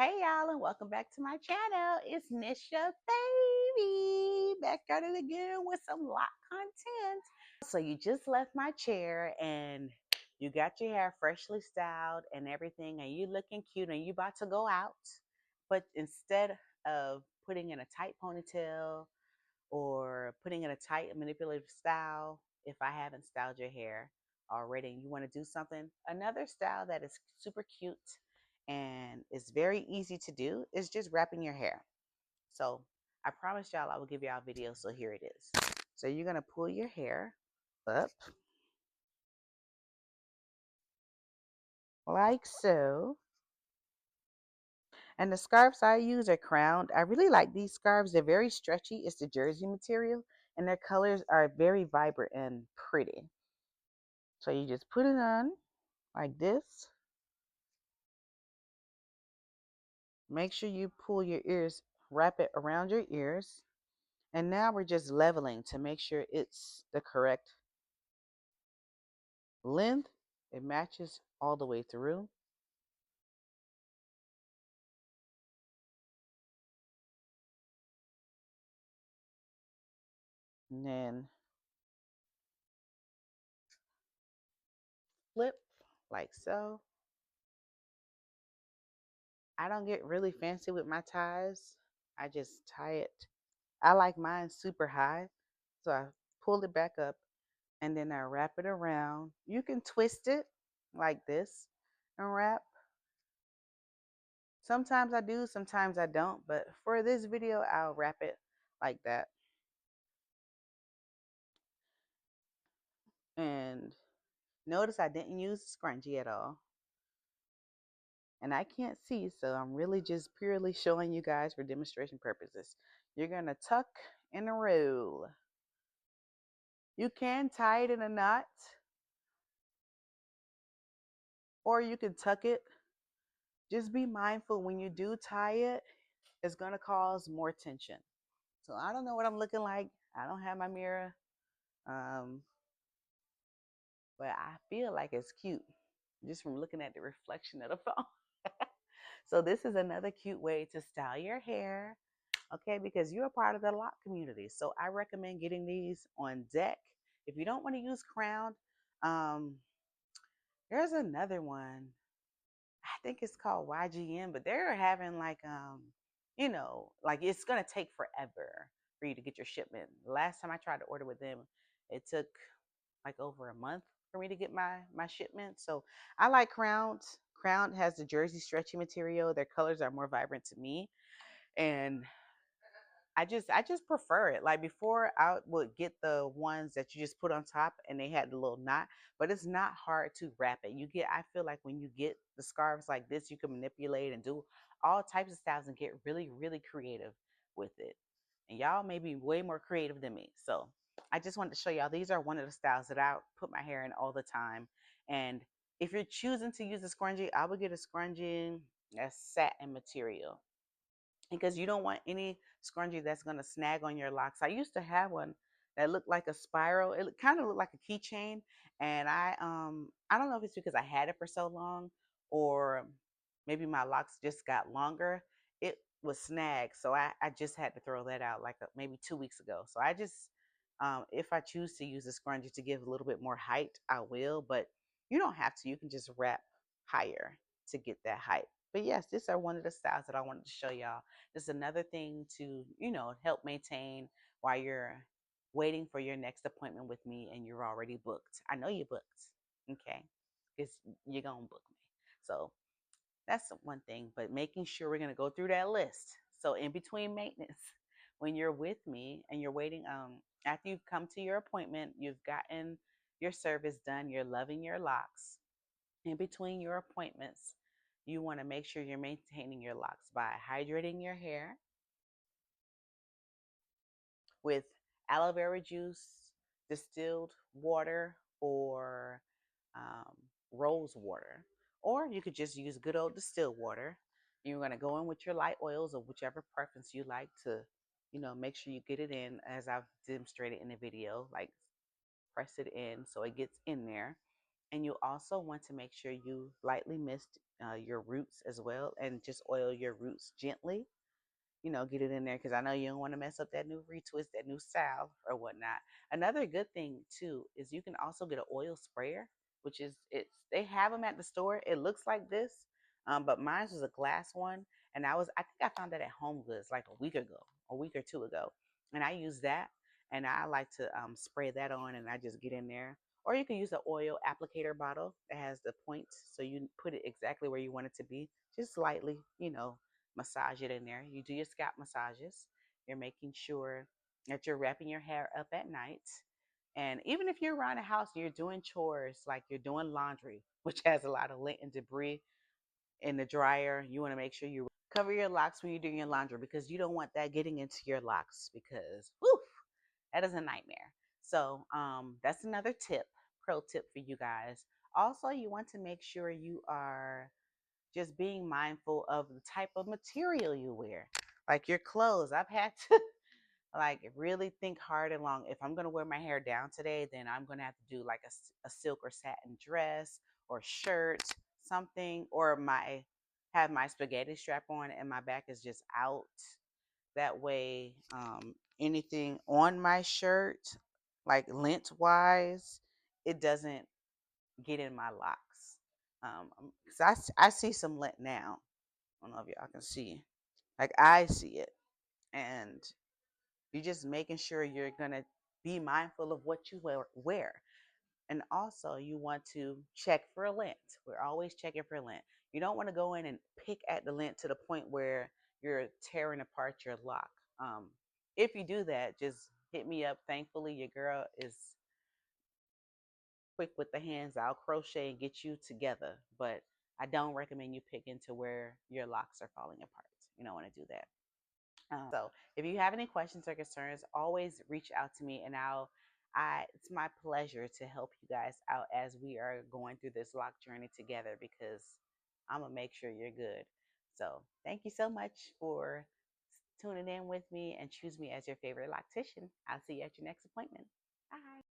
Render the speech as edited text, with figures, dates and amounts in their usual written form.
Hey y'all, and welcome back to my channel. It's Nisha Babii back at it again with some lot content. So you just left my chair and you got your hair freshly styled and everything, and you looking cute and you about to go out. But instead of putting in a tight ponytail or putting in a tight manipulative style, if I haven't styled your hair already and you want to do something, another style that is super cute and is very easy to do is just wrapping your hair. So I promised y'all I will give y'all a video, so here it is. So you're going to pull your hair up like so. And the scarves I use are crowned. I really like these scarves. They're very stretchy. It's the jersey material, and their colors are very vibrant and pretty. So you just put it on like this. Make sure you pull your ears, wrap it around your ears. And now we're just leveling to make sure it's the correct length. It matches all the way through. And then flip like so. I don't get really fancy with my ties. I just tie it. I like mine super high. So I pull it back up and then I wrap it around. You can twist it like this and wrap. Sometimes I do, sometimes I don't. But for this video, I'll wrap it like that. And notice I didn't use scrunchie at all. And I can't see, so I'm really just purely showing you guys for demonstration purposes. You're going to tuck and roll. You can tie it in a knot, or you can tuck it. Just be mindful when you do tie it, it's going to cause more tension. So I don't know what I'm looking like. I don't have my mirror. Um, but I feel like it's cute just from looking at the reflection of the phone. So this is another cute way to style your hair, okay, because you're a part of the lock community. So I recommend getting these on deck. If you don't want to use crown, um, there's another one. I think it's called YGN, but they're having like like it's gonna take forever for you to get your shipment. Last time I tried to order with them, it took like over a month for me to get my shipment. So I like Crowned. Crowned has the jersey stretchy material. Their colors are more vibrant to me, and I just prefer it. Like before, I would get the ones that you just put on top and they had the little knot, but it's not hard to wrap it. I feel like when you get the scarves like this, you can manipulate and do all types of styles and get really, really creative with it. And y'all may be way more creative than me. So I just wanted to show y'all these are one of the styles that I put my hair in all the time. And if you're choosing to use a scrunchie, I would get a scrunchie that's satin material because you don't want any scrunchie that's going to snag on your locks. I used to have one that looked like a spiral. It kind of looked like a keychain, and I don't know if it's because I had it for so long or maybe my locks just got longer. It was snagged, so I just had to throw that out like maybe 2 weeks ago. So I just if I choose to use a scrunchie to give a little bit more height, I will, but you don't have to. You can just wrap higher to get that height. But yes, these are one of the styles that I wanted to show y'all. This is another thing to, help maintain while you're waiting for your next appointment with me and you're already booked. I know you booked, okay? Because you're going to book me. So that's one thing, but making sure we're going to go through that list. So in between maintenance, when you're with me and you're waiting, after you've come to your appointment, you've gotten your service done, you're loving your locks. In between your appointments, you want to make sure you're maintaining your locks by hydrating your hair with aloe vera juice, distilled water, or um, rose water. Or you could just use good old distilled water. You're going to go in with your light oils or whichever preference you like to, make sure you get it in as I've demonstrated in the video. Like press it in so it gets in there. And you also want to make sure you lightly mist your roots as well, and just oil your roots gently. Get it in there because I know you don't want to mess up that new retwist, that new style or whatnot. Another good thing too is you can also get an oil sprayer, which is they have them at the store. It looks like this, but mine was a glass one, and I think I found that at Home Goods like a week or two ago, and I use that, and I like to spray that on, and I just get in there. Or you can use the oil applicator bottle that has the points, so you put it exactly where you want it to be, just slightly, massage it in there. You do your scalp massages. You're making sure that you're wrapping your hair up at night. And even if you're around the house and you're doing chores, like you're doing laundry, which has a lot of lint and debris in the dryer, you want to make sure you cover your locks when you're doing your laundry because you don't want that getting into your locks because, whew, that is a nightmare. So that's another tip, pro tip for you guys. Also, you want to make sure you are just being mindful of the type of material you wear. Like your clothes, I've had to like really think hard and long. If I'm gonna wear my hair down today, then I'm gonna have to do like a silk or satin dress or shirt, something, or my have my spaghetti strap on and my back is just out. That way, anything on my shirt, like lengthwise, it doesn't get in my locks. Cause I see some lint now. I don't know if y'all can see. Like I see it. And you're just making sure you're gonna be mindful of what you wear. And also you want to check for lint. We're always checking for lint. You don't want to go in and pick at the lint to the point where you're tearing apart your lock. If you do that, just hit me up. Thankfully, your girl is quick with the hands. I'll crochet and get you together. But I don't recommend you pick into where your locks are falling apart. You don't want to do that. So if you have any questions or concerns, always reach out to me and it's my pleasure to help you guys out as we are going through this lock journey together because I'm gonna make sure you're good. So thank you so much for tuning in with me and choose me as your favorite loctician. I'll see you at your next appointment. Bye.